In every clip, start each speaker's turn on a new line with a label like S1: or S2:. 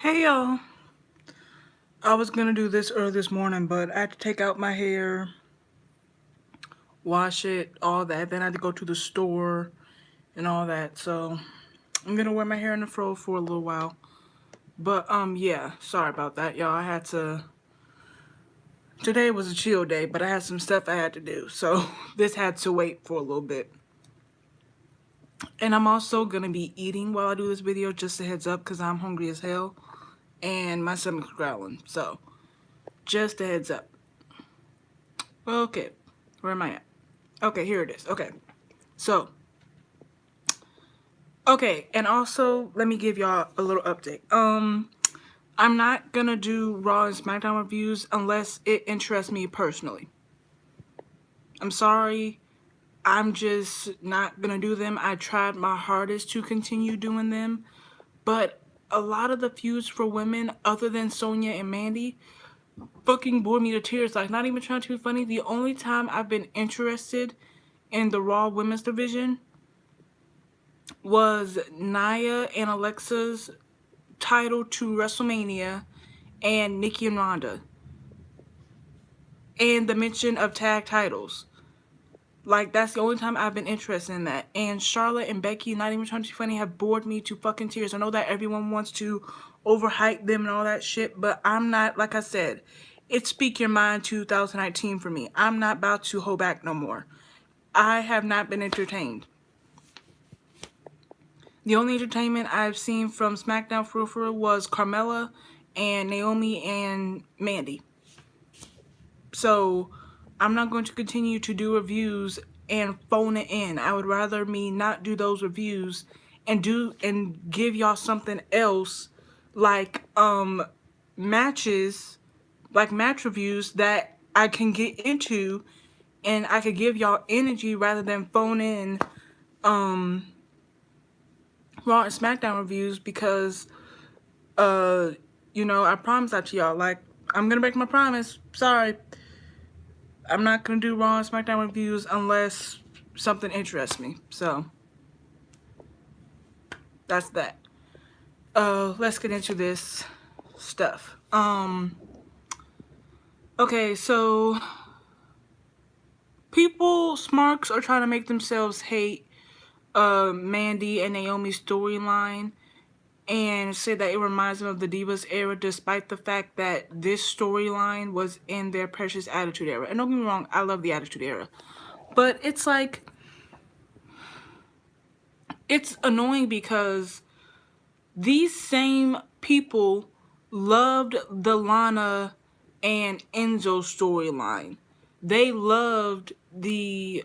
S1: Hey y'all, I was gonna do this early this morning, but I had to take out my hair, wash it, all that. Then I had to go to the store and all that. So I'm gonna wear my hair in a fro for a little while. But yeah, sorry about that, y'all. I had to. Today was a chill day, but I had some stuff I had to do, so this had to wait for a little bit. And I'm also gonna be eating while I do this video, just a heads up, because I'm hungry as hell and my stomach's growling. So just a heads up. Okay, where am I at? Okay, here it is. Okay. So, okay, and also let me give y'all a little update. I'm not gonna do Raw and SmackDown reviews unless it interests me personally. I'm sorry, I'm just not gonna do them. I tried my hardest to continue doing them, but a lot of the feuds for women, other than Sonya and Mandy, fucking bored me to tears. Like, not even trying to be funny. The only time I've been interested in the Raw Women's Division was Nia and Alexa's title to WrestleMania and Nikki and Ronda. And the mention of tag titles. Like, that's the only time I've been interested in that. And Charlotte and Becky, not even trying to be funny, have bored me to fucking tears. I know that everyone wants to overhype them and all that shit, but I'm not, like I said, it's Speak Your Mind 2019 for me. I'm not about to hold back no more. I have not been entertained. The only entertainment I've seen from SmackDown for real was Carmella and Naomi and Mandy. So I'm not going to continue to do reviews and phone it in. I would rather me not do those reviews and give y'all something else like matches, like match reviews that I can get into and I could give y'all energy rather than phone in Raw and SmackDown reviews because I promised that to y'all. Like, I'm gonna break my promise. Sorry. I'm not gonna do Raw and SmackDown reviews unless something interests me. So that's that. Let's get into this stuff. Okay, so people, smarks, are trying to make themselves hate Mandy and Naomi's storyline and say that it reminds them of the Divas era, despite the fact that this storyline was in their precious Attitude era. And don't get me wrong, I love the Attitude era. But it's like, it's annoying because these same people loved the Lana and Enzo storyline. They loved the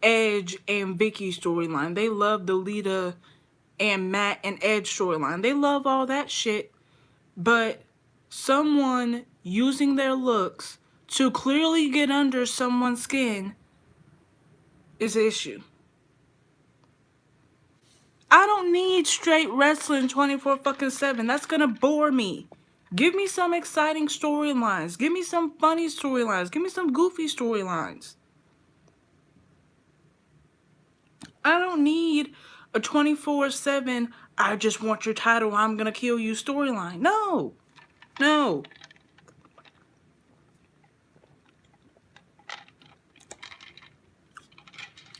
S1: Edge and Vicky storyline. They loved the Lita and Matt and Edge storyline. They love all that shit, but someone using their looks to clearly get under someone's skin is an issue. I don't need straight wrestling 24/7. That's gonna bore me. Give me some exciting storylines. Give me some funny storylines. Give me some goofy storylines. I don't need a 24/7, I just want your title, I'm gonna kill you storyline. No. No.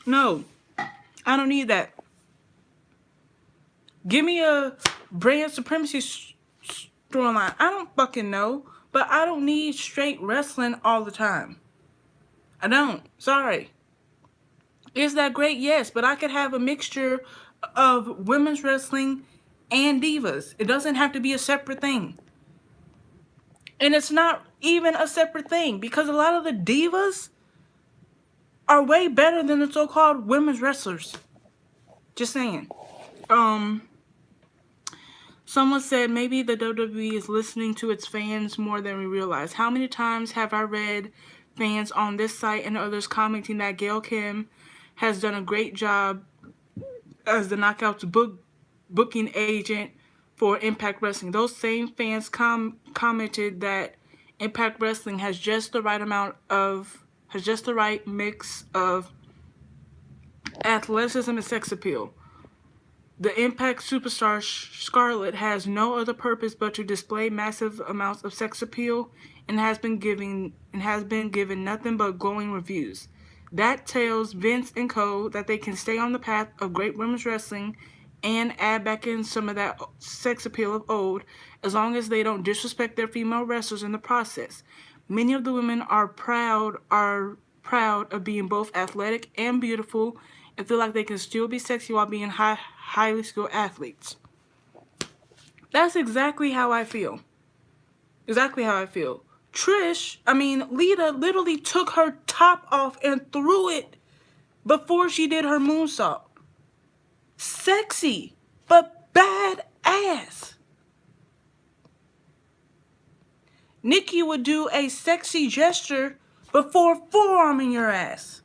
S1: No. I don't need that. Give me a brand supremacy storyline. I don't fucking know. But I don't need straight wrestling all the time. I don't. Sorry. Is that great? Yes. But I could have a mixture of women's wrestling and divas. It doesn't have to be a separate thing. And it's not even a separate thing because a lot of the divas are way better than the so-called women's wrestlers. Just saying. Someone said maybe the WWE is listening to its fans more than we realize. How many times have I read fans on this site and others commenting that Gail Kim has done a great job as the Knockouts booking agent for Impact Wrestling? Those same fans commented that Impact Wrestling has just the right mix of athleticism and sex appeal. The Impact superstar Scarlett has no other purpose but to display massive amounts of sex appeal and has been given nothing but glowing reviews. That tells Vince and Co. that they can stay on the path of great women's wrestling and add back in some of that sex appeal of old, as long as they don't disrespect their female wrestlers in the process. Many of the women are proud of being both athletic and beautiful and feel like they can still be sexy while being highly skilled athletes. That's exactly how I feel. Exactly how I feel. Lita literally took her top off and threw it before she did her moonsault. Sexy, but badass. Nikki would do a sexy gesture before forearming your ass.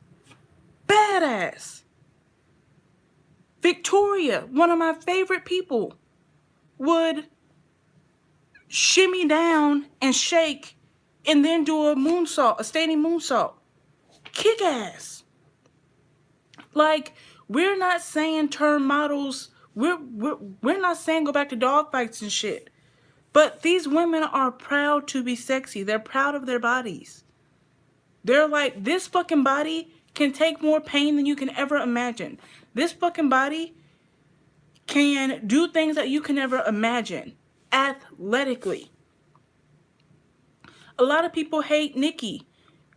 S1: Badass. Victoria, one of my favorite people, would shimmy down and shake and then do a moonsault, a standing moonsault. Kick ass. Like, we're not saying turn models, we're not saying go back to dog fights and shit. But these women are proud to be sexy. They're proud of their bodies. They're like, this fucking body can take more pain than you can ever imagine. This fucking body can do things that you can never imagine athletically. A lot of people hate Nikki,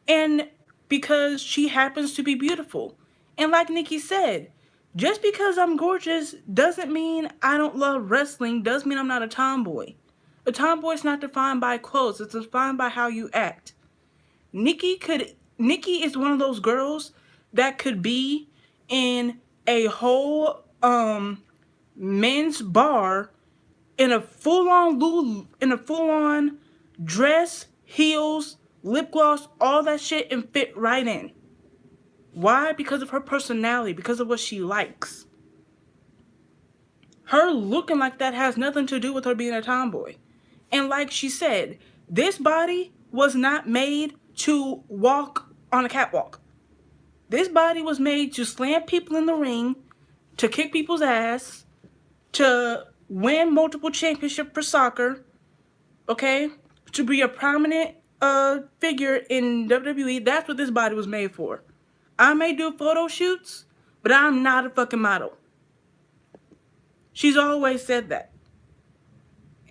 S1: and because she happens to be beautiful. And like Nikki said, just because I'm gorgeous doesn't mean I don't love wrestling, does mean I'm not a tomboy. A tomboy is not defined by clothes, it's defined by how you act. Nikki is one of those girls that could be in a whole men's bar in a full-on dress, heels, lip gloss, all that shit, and fit right in. Why? Because of her personality, because of what she likes. Her looking like that has nothing to do with her being a tomboy. And like she said, this body was not made to walk on a catwalk. This body was made to slam people in the ring, to kick people's ass, to win multiple championships for soccer, okay? To be a prominent figure in WWE. That's what this body was made for. I may do photo shoots, but I'm not a fucking model. She's always said that.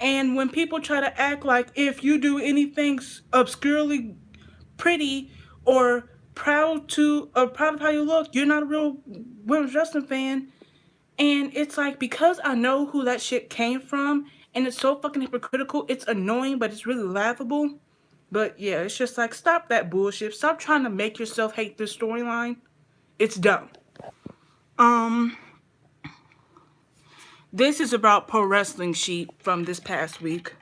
S1: And when people try to act like if you do anything obscurely pretty or proud of how you look, you're not a real women's wrestling fan. And it's like, because I know who that shit came from, and it's so fucking hypocritical, it's annoying, but it's really laughable. But yeah, it's just like, stop that bullshit. Stop trying to make yourself hate this storyline. It's dumb. This is about Pro Wrestling Sheet from this past week.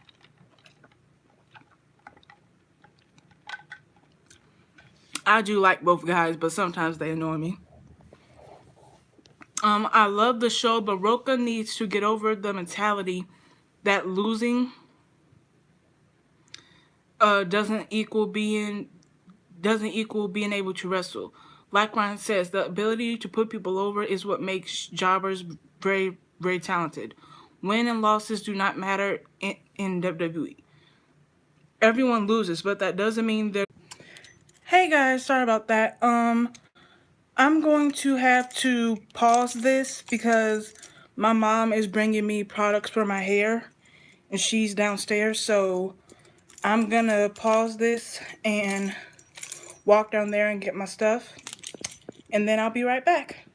S1: I do like both guys, but sometimes they annoy me. I love the show, but Roka needs to get over the mentality that losing doesn't equal being able to wrestle. Like Ryan says, the ability to put people over is what makes jobbers very, very talented. Win and losses do not matter in WWE. Everyone loses, but that doesn't mean they're... Hey guys, sorry about that. I'm going to have to pause this because my mom is bringing me products for my hair and she's downstairs, so I'm gonna pause this and walk down there and get my stuff, and then I'll be right back.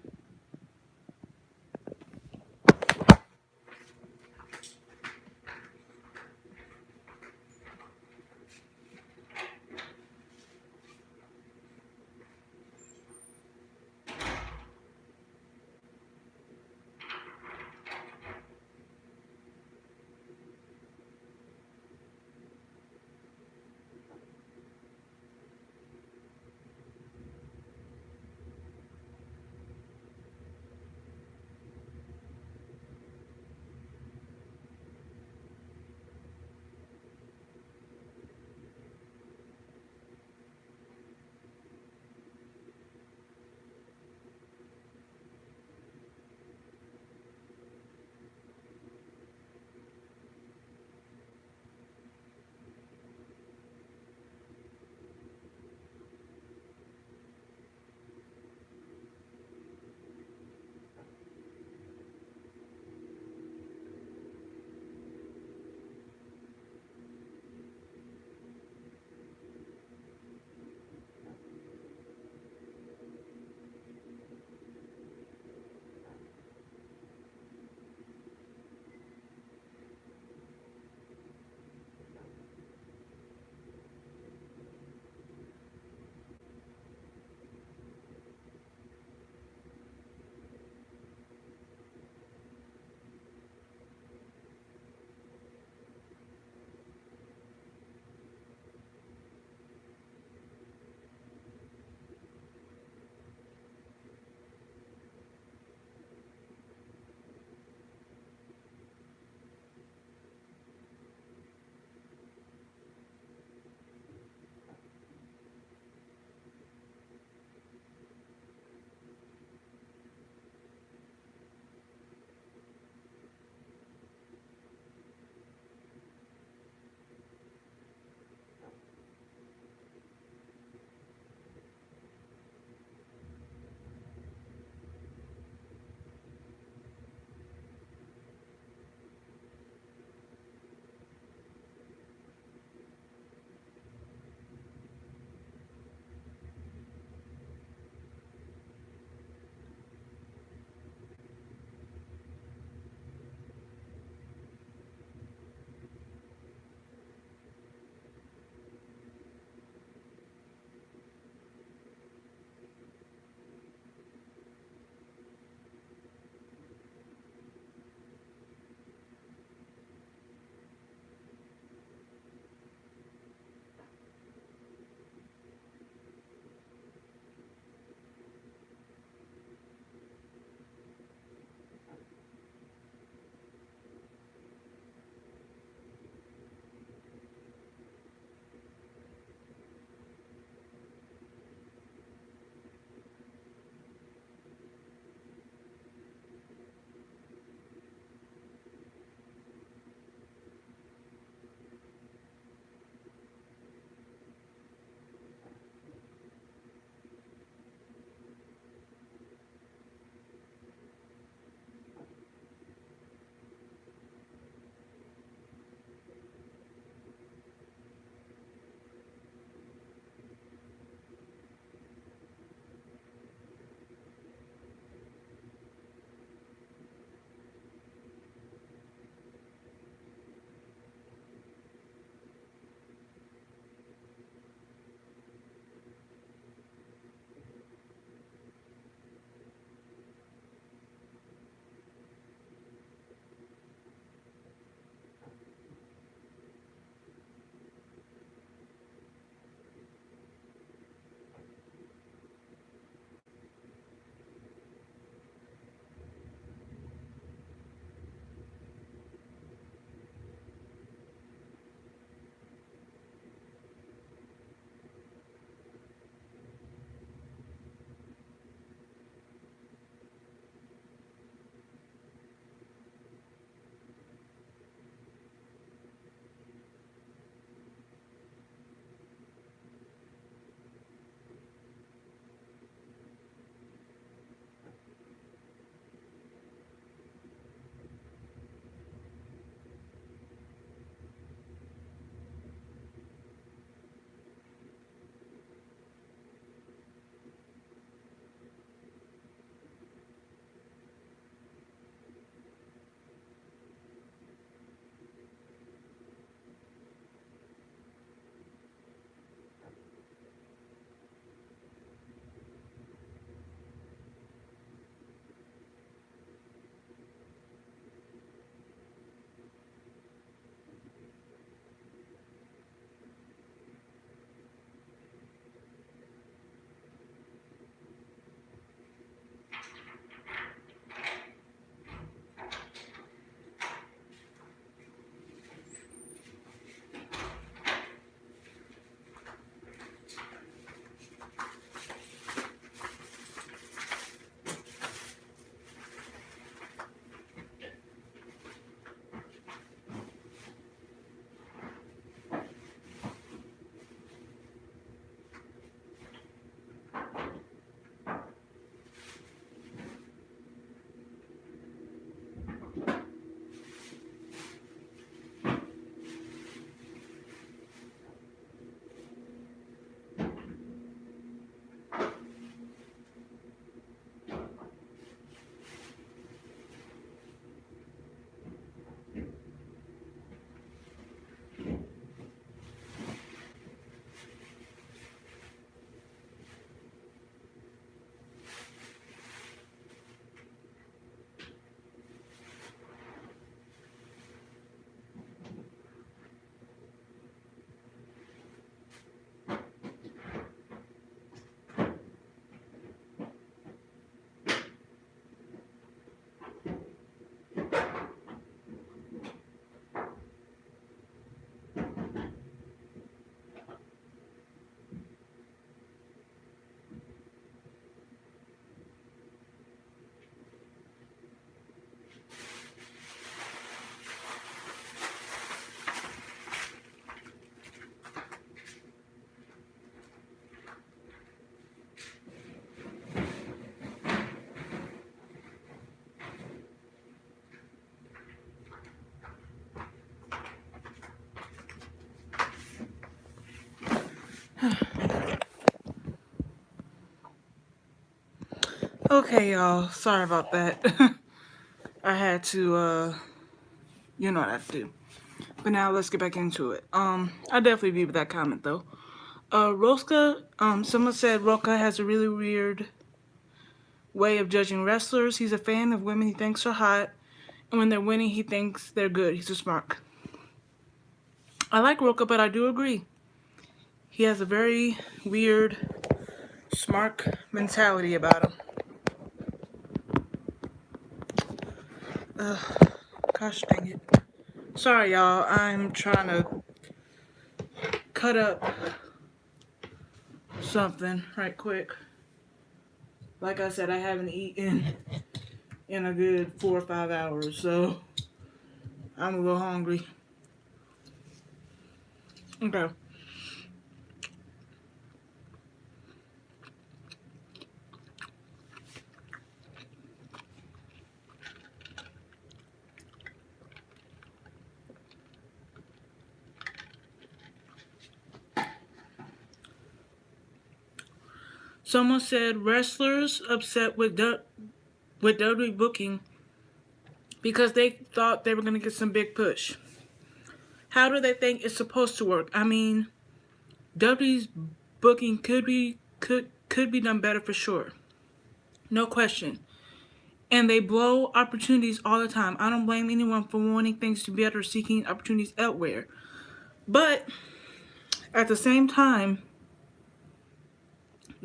S1: Okay, y'all. Sorry about that. I had to, you know what I have to do. But now let's get back into it. I definitely agree with that comment though. Roska, someone said Roka has a really weird way of judging wrestlers. He's a fan of women he thinks are hot, and when they're winning, he thinks they're good. He's a smart. I like Roka, but I do agree. He has a very weird, smart mentality about him. Gosh dang it. Sorry, y'all. I'm trying to cut up something right quick. Like I said, I haven't eaten in a good 4 or 5 hours, so I'm a little hungry. Okay. Someone said wrestlers upset with WWE booking because they thought they were going to get some big push. How do they think it's supposed to work? I mean, WWE's booking could be done better for sure. No question. And they blow opportunities all the time. I don't blame anyone for wanting things to be better or seeking opportunities elsewhere. But at the same time,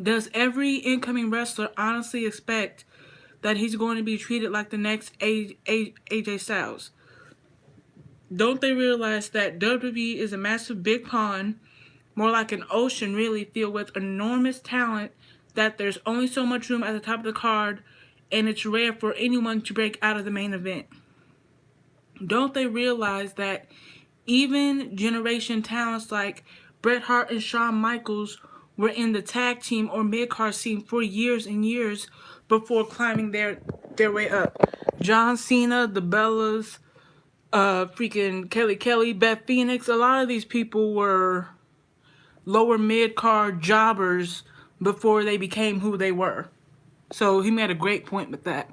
S1: does every incoming wrestler honestly expect that he's going to be treated like the next AJ Styles? Don't they realize that WWE is a massive big pond, more like an ocean really, filled with enormous talent, that there's only so much room at the top of the card, and it's rare for anyone to break out of the main event? Don't they realize that even generation talents like Bret Hart and Shawn Michaels were in the tag team or mid-card scene for years and years before climbing their way up? John Cena, the Bellas, freaking Kelly, Beth Phoenix, a lot of these people were lower mid-card jobbers before they became who they were. So he made a great point with that.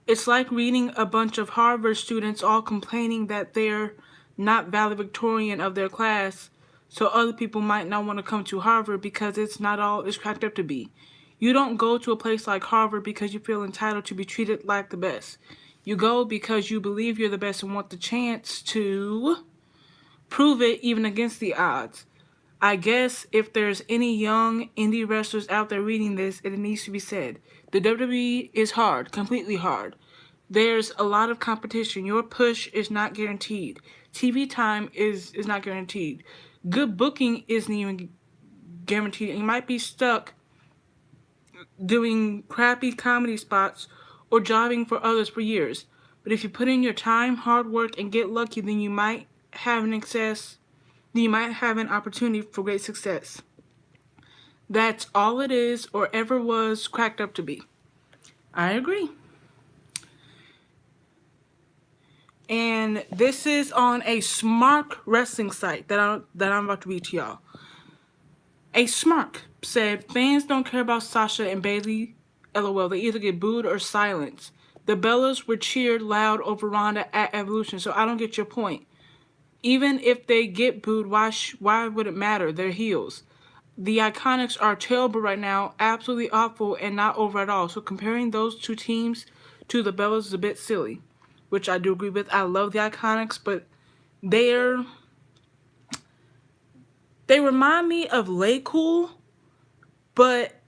S1: It's like reading a bunch of Harvard students all complaining that they're not valedictorian of their class, so other people might not want to come to Harvard because it's not all it's cracked up to be. You don't go to a place like Harvard because you feel entitled to be treated like the best. You go because you believe you're the best and want the chance to prove it even against the odds. I guess if there's any young indie wrestlers out there reading this, it needs to be said. The WWE is hard, completely hard. There's a lot of competition. Your push is not guaranteed. TV time is not guaranteed. Good booking isn't even guaranteed. You might be stuck doing crappy comedy spots or jobbing for others for years. But if you put in your time, hard work, and get lucky, then you might have an opportunity for great success. That's all it is or ever was cracked up to be. I agree. And this is on a Smart Wrestling site that I'm about to read to y'all. A Smart said fans don't care about Sasha and Bayley. LOL. They either get booed or silenced. The Bellas were cheered loud over Ronda at Evolution, so I don't get your point. Even if they get booed, why would it matter? They're heels. The Iconics are terrible right now, absolutely awful, and not over at all. So comparing those two teams to the Bellas is a bit silly, which I do agree with. I love the Iconics, but they remind me of Lay Cool, but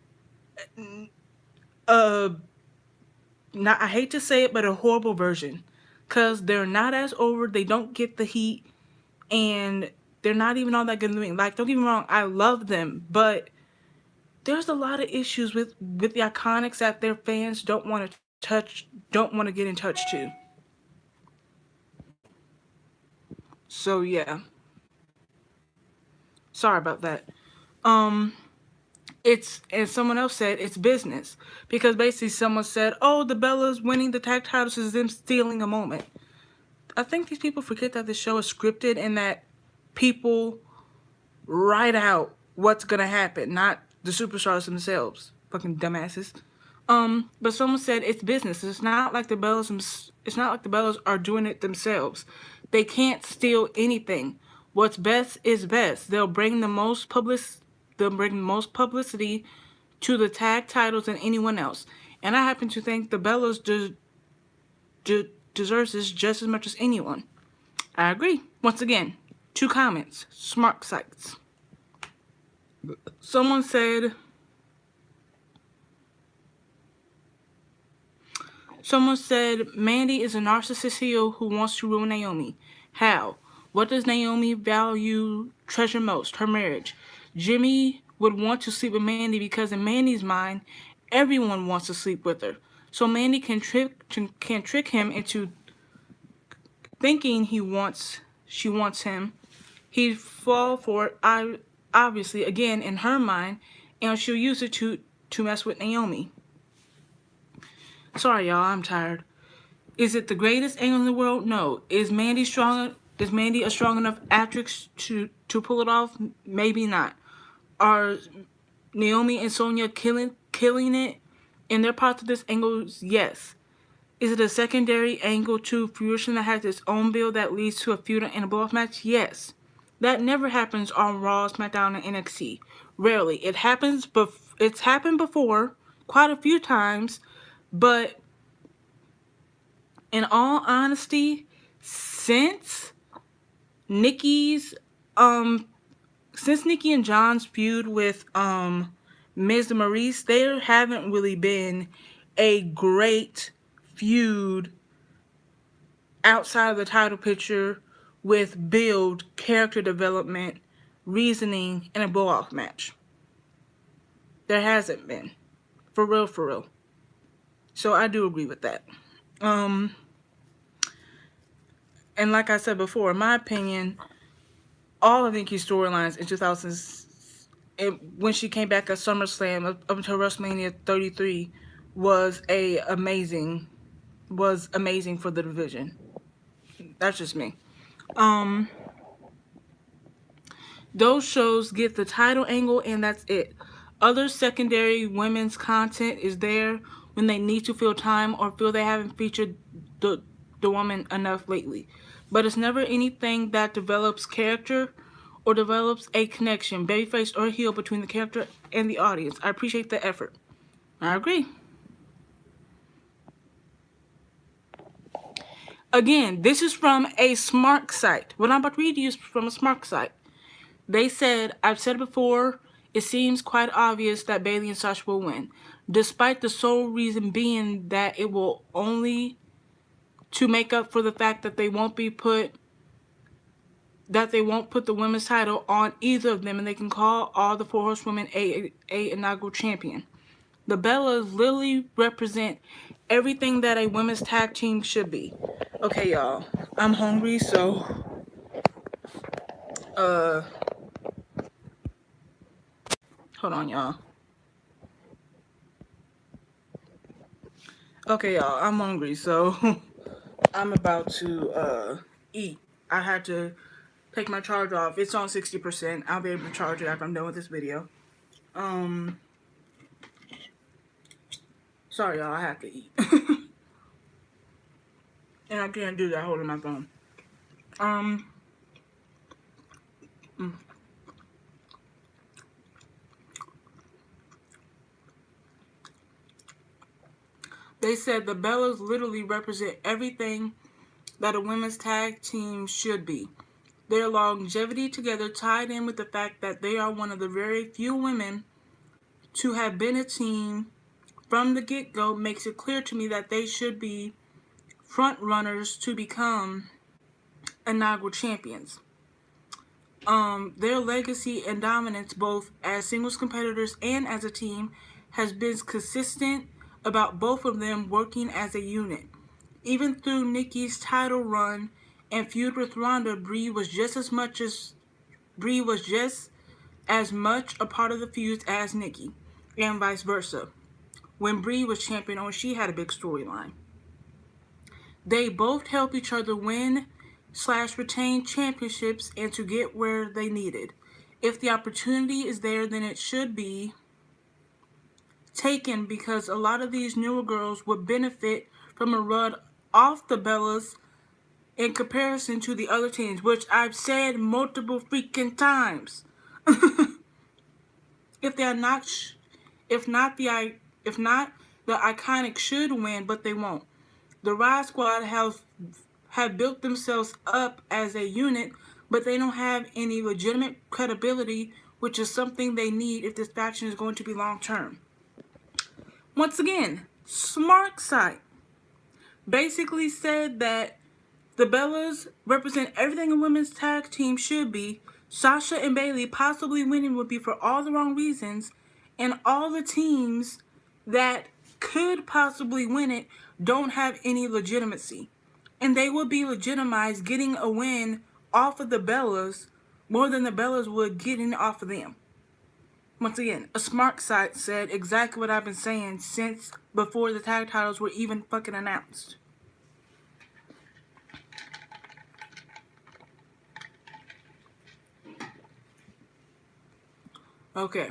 S1: not, I hate to say it, but a horrible version, because they're not as over. They don't get the heat, and they're not even all that good in the ring. Like, don't get me wrong, I love them, but there's a lot of issues with the Iconics that their fans don't want to get in touch to. So yeah, sorry about that. It's, and someone else said it's business, because basically someone said, oh, the Bellas winning the tag titles is them stealing a moment. I think these people forget that the show is scripted and that people write out what's gonna happen, not the superstars themselves. Fucking dumbasses. But someone said it's business. It's not like the Bellas. It's not like the Bellas are doing it themselves. They can't steal anything. What's best is best. They'll bring the most publicity to the tag titles than anyone else. And I happen to think the Bellas deserves this just as much as anyone. I agree. Once again, 2 comments. Smart sites. Someone said Mandy is a narcissist heel who wants to ruin Naomi. How? What does Naomi treasure most? Her marriage. Jimmy would want to sleep with Mandy because in Mandy's mind, everyone wants to sleep with her. So Mandy can trick him into thinking she wants him. He'd fall for it, obviously, again, in her mind, and she'll use it to mess with Naomi. Sorry, y'all, I'm tired. Is it the greatest angle in the world? No. Is Mandy a strong enough actress to pull it off? Maybe not. Are Naomi and Sonya killing it in their parts of this angle? Yes. Is it a secondary angle to fruition that has its own build that leads to a feud and a blow-off match? Yes. That never happens on Raw, SmackDown, and NXT. Rarely. It happens, but it's happened before, quite a few times, but in all honesty, since Nikki and John's feud with Miz and Maurice, there haven't really been a great feud outside of the title picture with build, character development, reasoning, and a blow-off match. There hasn't been. For real. So I do agree with that. And like I said before, in my opinion, all of Nikki's storylines in 2000s, when she came back at SummerSlam up until WrestleMania 33, was amazing for the division. That's just me. Those shows get the title angle and that's it. Other secondary women's content is there when they need to fill time or feel they haven't featured the woman enough lately. But it's never anything that develops character or develops a connection, babyface or heel, between the character and the audience. I appreciate the effort. I agree. Again, this is from a smart site. What I'm about to read to you is from a smart site. They said, I've said it before, it seems quite obvious that Bayley and Sasha will win, despite the sole reason being that it will only to make up for the fact that they won't put the women's title on either of them, and they can call all the 4 horsewomen a inaugural champion. The Bellas literally represent everything that a women's tag team should be. Okay, y'all, I'm hungry, so hold on, y'all. Okay, y'all, I'm hungry, so I'm about to eat. I had to take my charger off. It's on 60%. I'll be able to charge it after I'm done with this video. Sorry, y'all, I have to eat. And I can't do that holding my phone. They said the Bellas literally represent everything that a women's tag team should be. Their longevity together, tied in with the fact that they are one of the very few women to have been a team from the get-go, makes it clear to me that they should be front runners to become inaugural champions. Their legacy and dominance, both as singles competitors and as a team, has been consistent about both of them working as a unit. Even through Nikki's title run and feud with Ronda, Brie was just as much a part of the feuds as Nikki, and vice versa. When Brie was champion, she had a big storyline. They both help each other win slash retain championships and to get where they needed. If the opportunity is there, then it should be taken because a lot of these newer girls would benefit from a run off the Bellas in comparison to the other teams, which I've said multiple freaking times. If they are not, if not, the Iconic should win, but they won't. The Riot Squad have built themselves up as a unit, but they don't have any legitimate credibility, which is something they need if this faction is going to be long term. Once again, Smart Site basically said that the Bellas represent everything a women's tag team should be. Sasha and Bayley possibly winning would be for all the wrong reasons, and all the teams that could possibly win it don't have any legitimacy. And they would be legitimized getting a win off of the Bellas more than the Bellas would getting off of them. Once again, a Smart Site said exactly what I've been saying since before the tag titles were even fucking announced. Okay.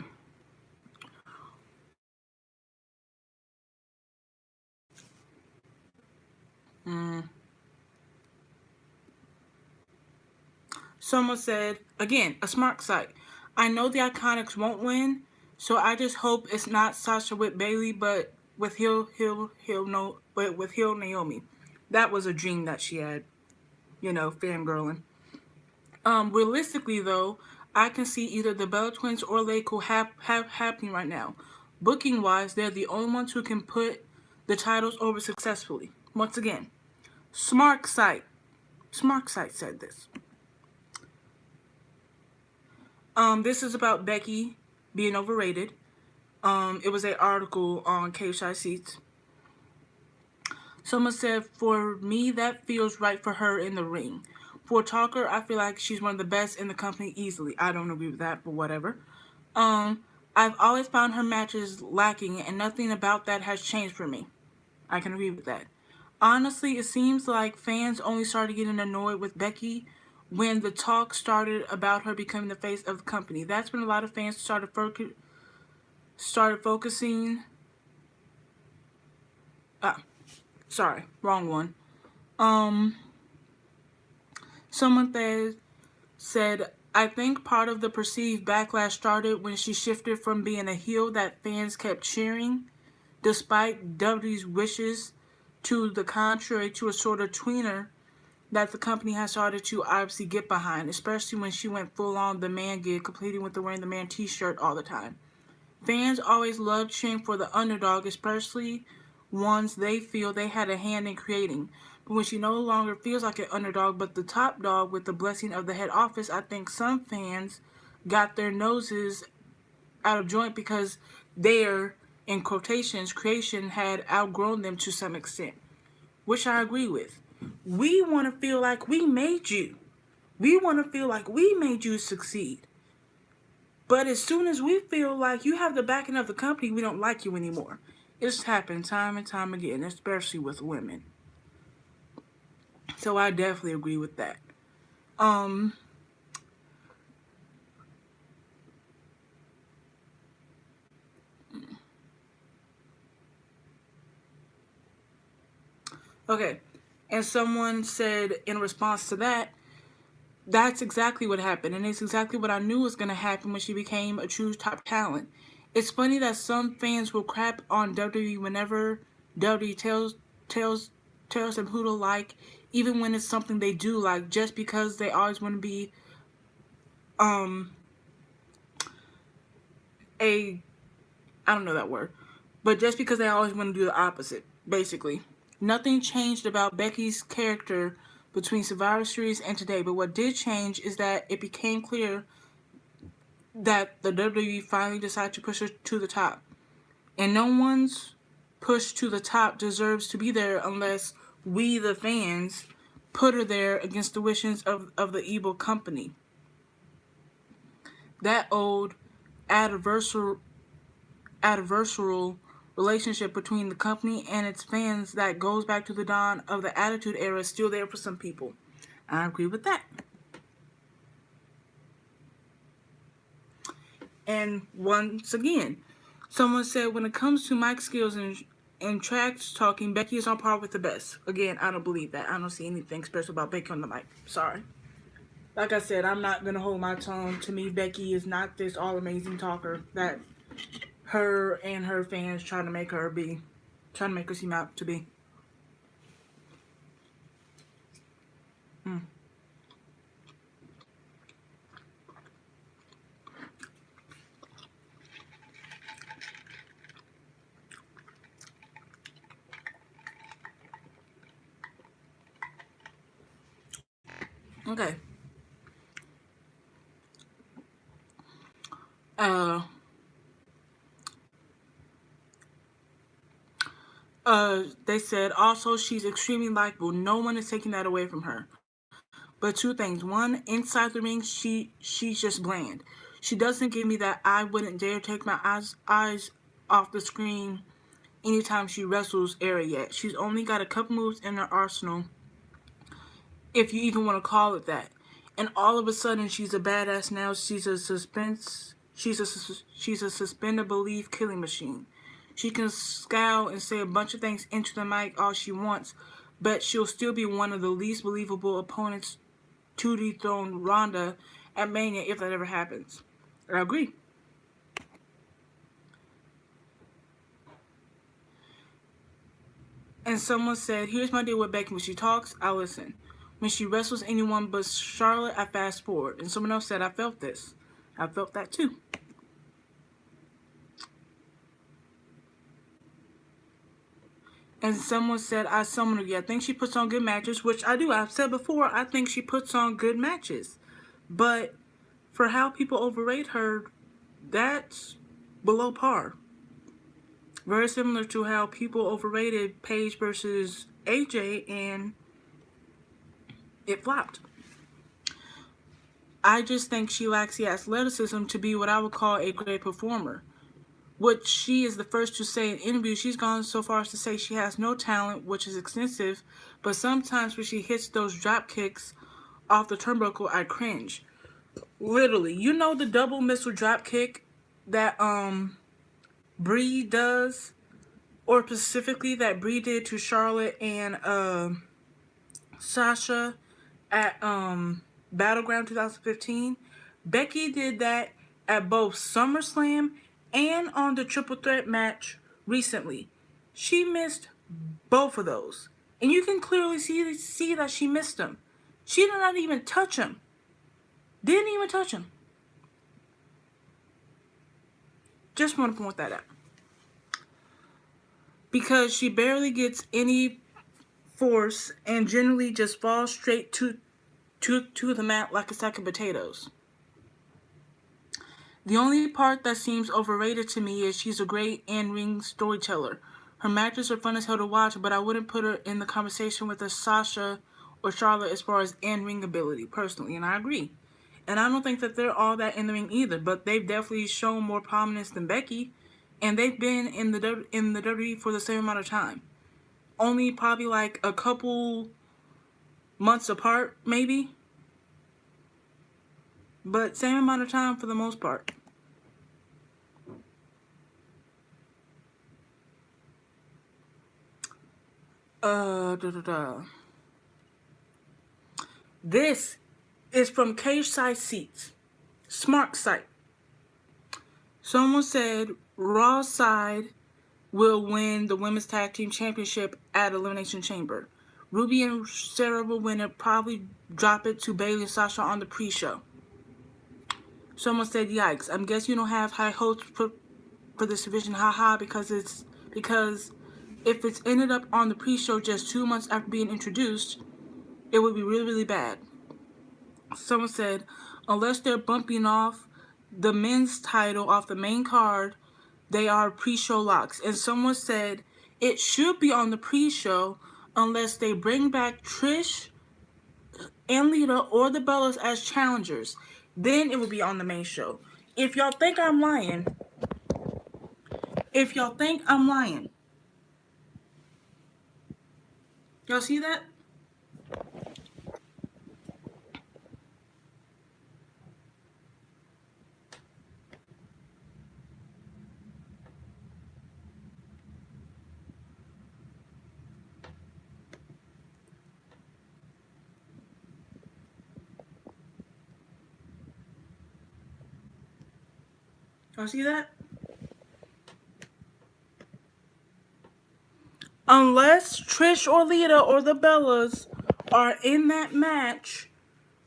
S1: Someone said, again, a Smart Site. I know the Iconics won't win, so I just hope it's not Sasha with Bayley, but with with Naomi. That was a dream that she had, fangirling. Realistically though, I can see either the Bella Twins or Leiko have happening right now. Booking wise, they're the only ones who can put the titles over successfully. Once again, Smart Site said this. This is about Becky being overrated. It was an article on KSI Seats. Someone said, for me, that feels right for her in the ring. For Talker, I feel like she's one of the best in the company easily. I don't agree with that, but whatever. I've always found her matches lacking, and nothing about that has changed for me. I can agree with that. Honestly, it seems like fans only started getting annoyed with Becky when the talk started about her becoming the face of the company. That's when a lot of fans started focusing. Sorry, wrong one. Someone said, I think part of the perceived backlash started when she shifted from being a heel that fans kept cheering, despite WWE's wishes to the contrary, to a sort of tweener that the company has started to obviously get behind, especially when she went full on the man gig, completing with the wearing the man t-shirt all the time. Fans always love cheering for the underdog, especially ones they feel they had a hand in creating. But when she no longer feels like an underdog but the top dog with the blessing of the head office, I think some fans got their noses out of joint because their, in quotations, creation had outgrown them to some extent, which I agree with. We want to feel like we made you. We want to feel like we made you succeed. But as soon as we feel like you have the backing of the company, we don't like you anymore. It's happened time and time again, especially with women. So I definitely agree with that. Okay. And someone said in response to that, that's exactly what happened. And it's exactly what I knew was going to happen when she became a true top talent. It's funny that some fans will crap on WWE whenever WWE tells them who to like, even when it's something they do like, just because they always want to be I don't know that word, but just because they always want to do the opposite, basically. Nothing changed about Becky's character between Survivor Series and today, but what did change is that it became clear that the WWE finally decided to push her to the top. And no one's push to the top deserves to be there unless we, the fans, put her there against the wishes of the evil company. That old adversarial relationship between the company and its fans that goes back to the dawn of the Attitude Era is still there for some people. I agree with that. And once again, someone said when it comes to mic skills and trash talking, Becky is on par with the best. Again, I don't believe that. I don't see anything special about Becky on the mic. Sorry. Like I said, I'm not going to hold my tongue. To me, Becky is not this all amazing talker that her and her fans trying to make her be. Trying to make her seem out to be. Okay. Uh, they said also she's extremely likable. No one is taking that away from her. But two things. One, inside the ring, she's just bland. She doesn't give me that I wouldn't dare take my eyes off the screen anytime she wrestles era yet. She's only got a couple moves in her arsenal, if you even want to call it that. And all of a sudden, she's a badass now. She's a suspended belief killing machine. She can scowl and say a bunch of things into the mic all she wants, but she'll still be one of the least believable opponents to dethrone Ronda at Mania if that ever happens. I agree. And someone said, here's my deal with Becky. When she talks, I listen. When she wrestles anyone but Charlotte, I fast forward. And someone else said, I felt this. I felt that too. And someone said, I summon her. Yeah, I think she puts on good matches, which I do. I've said before, I think she puts on good matches. But for how people overrate her, that's below par. Very similar to how people overrated Paige versus AJ and it flopped. I just think she lacks the athleticism to be what I would call a great performer. Which she is the first to say in interviews. She's gone so far as to say she has no talent, which is extensive, but sometimes when she hits those drop kicks off the turnbuckle, I cringe. Literally. You know the double missile drop kick that Brie does? Or specifically that Brie did to Charlotte and Sasha at Battleground 2015. Becky did that at both SummerSlam and on the Triple Threat match recently. She missed both of those. And you can clearly see that she missed them. She did not even touch him. Didn't even touch him. Just want to point that out. Because she barely gets any force and generally just falls straight to the mat like a sack of potatoes. The only part that seems overrated to me is she's a great in-ring storyteller. Her matches are fun as hell to watch, but I wouldn't put her in the conversation with a Sasha or Charlotte as far as in-ring ability, personally, and I agree. And I don't think that they're all that in the ring either, but they've definitely shown more prominence than Becky, and they've been in the WWE for the same amount of time. Only probably like a couple months apart, maybe. But same amount of time for the most part. This is from Cage Side Seats. Smart site. Someone said Raw side will win the Women's Tag Team Championship at Elimination Chamber. Ruby and Sarah will win it, probably drop it to Bayley and Sasha on the pre-show. Someone said, yikes, I'm guessing you don't have high hopes for this division, haha, because if it's ended up on the pre-show just 2 months after being introduced, it would be really, really bad. Someone said, unless they're bumping off the men's title off the main card, they are pre-show locks. And someone said, it should be on the pre-show unless they bring back Trish and Lita or the Bellas as challengers. Then it will be on the main show. If y'all think I'm lying, y'all see that? Y'all see that? Unless Trish or Lita or the Bellas are in that match,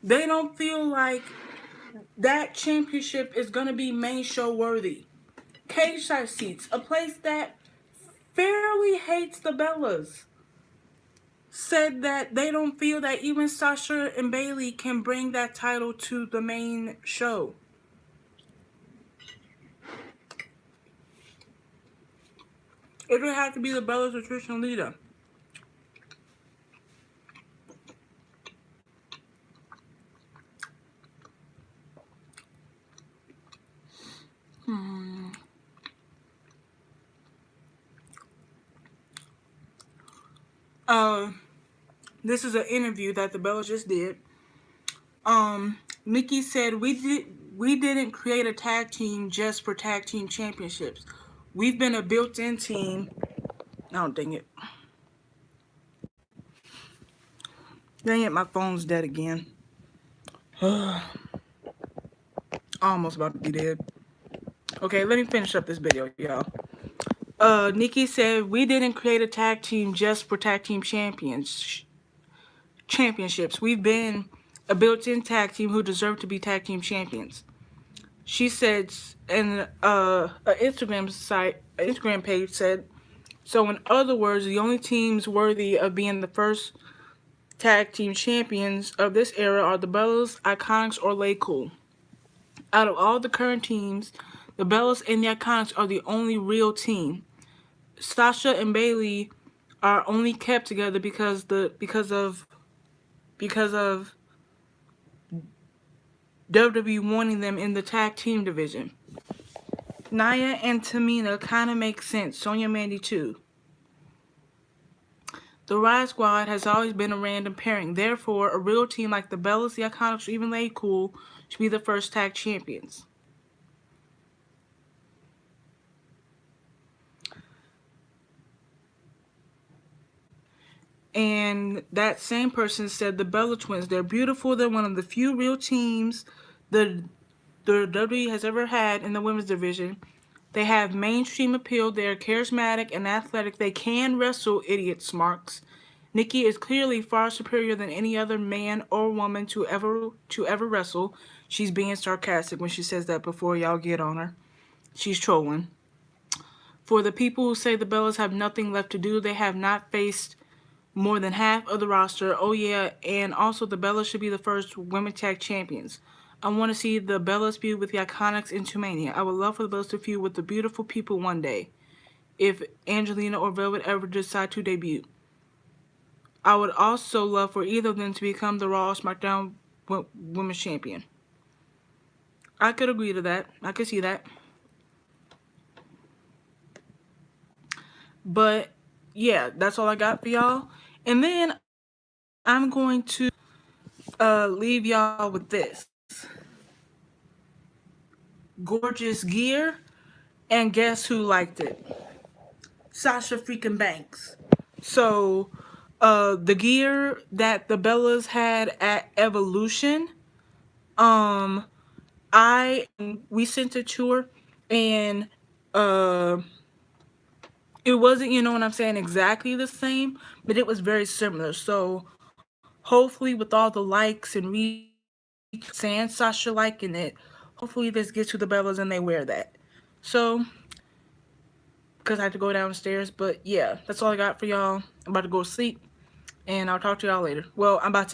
S1: they don't feel like that championship is going to be main show worthy. Cage side seats, a place that fairly hates the Bellas, said that they don't feel that even Sasha and Bayley can bring that title to the main show. It would have to be the Bellas or Trish and Lita. This is an interview that the Bellas just did. Nikki said, we didn't create a tag team just for tag team championships. We've been a built-in team. Oh, dang it. Dang it, my phone's dead again. Almost about to be dead. Okay, let me finish up this video, y'all. Nikki said, we didn't create a tag team just for tag team championships. We've been a built-in tag team who deserve to be tag team champions. She said, and an Instagram page said, so in other words, the only teams worthy of being the first tag team champions of this era are the Bellas, Iconics, or Lay Cool. Out of all the current teams, the Bellas and the Iconics are the only real team. Sasha and Bayley are only kept together because of WWE wanting them in the tag team division. Nia and Tamina kind of make sense. Sonya Mandy too. The Riot Squad has always been a random pairing. Therefore, a real team like the Bellas, the Iconics, or even Lay Cool should be the first tag champions. And that same person said the Bella Twins, they're beautiful. They're one of the few real teams the WWE has ever had in the women's division. They have mainstream appeal. They're charismatic and athletic. They can wrestle, idiot smarks. Nikki is clearly far superior than any other man or woman to ever wrestle. She's being sarcastic when she says that before y'all get on her. She's trolling. For the people who say the Bellas have nothing left to do, they have not faced more than half of the roster. Oh yeah, and also the Bellas should be the first women tag champions. I want to see the Bellas feud with the Iconics in Mania. I would love for the Bellas to feud with the beautiful people one day, if Angelina or Velvet ever decide to debut. I would also love for either of them to become the Raw or SmackDown Women's Champion. I could agree to that. I could see that. But yeah, that's all I got for y'all. And then I'm going to leave y'all with this. Gorgeous gear, and guess who liked it? Sasha freaking Banks. So, the gear that the Bellas had at Evolution, we sent it to her, and it wasn't, you know what I'm saying, exactly the same, but it was very similar. So, hopefully with all the likes and saying Sasha liking it, hopefully this gets to the Bellas and they wear that. So, because I had to go downstairs, but yeah, that's all I got for y'all. I'm about to go to sleep, and I'll talk to y'all later. Well, I'm about to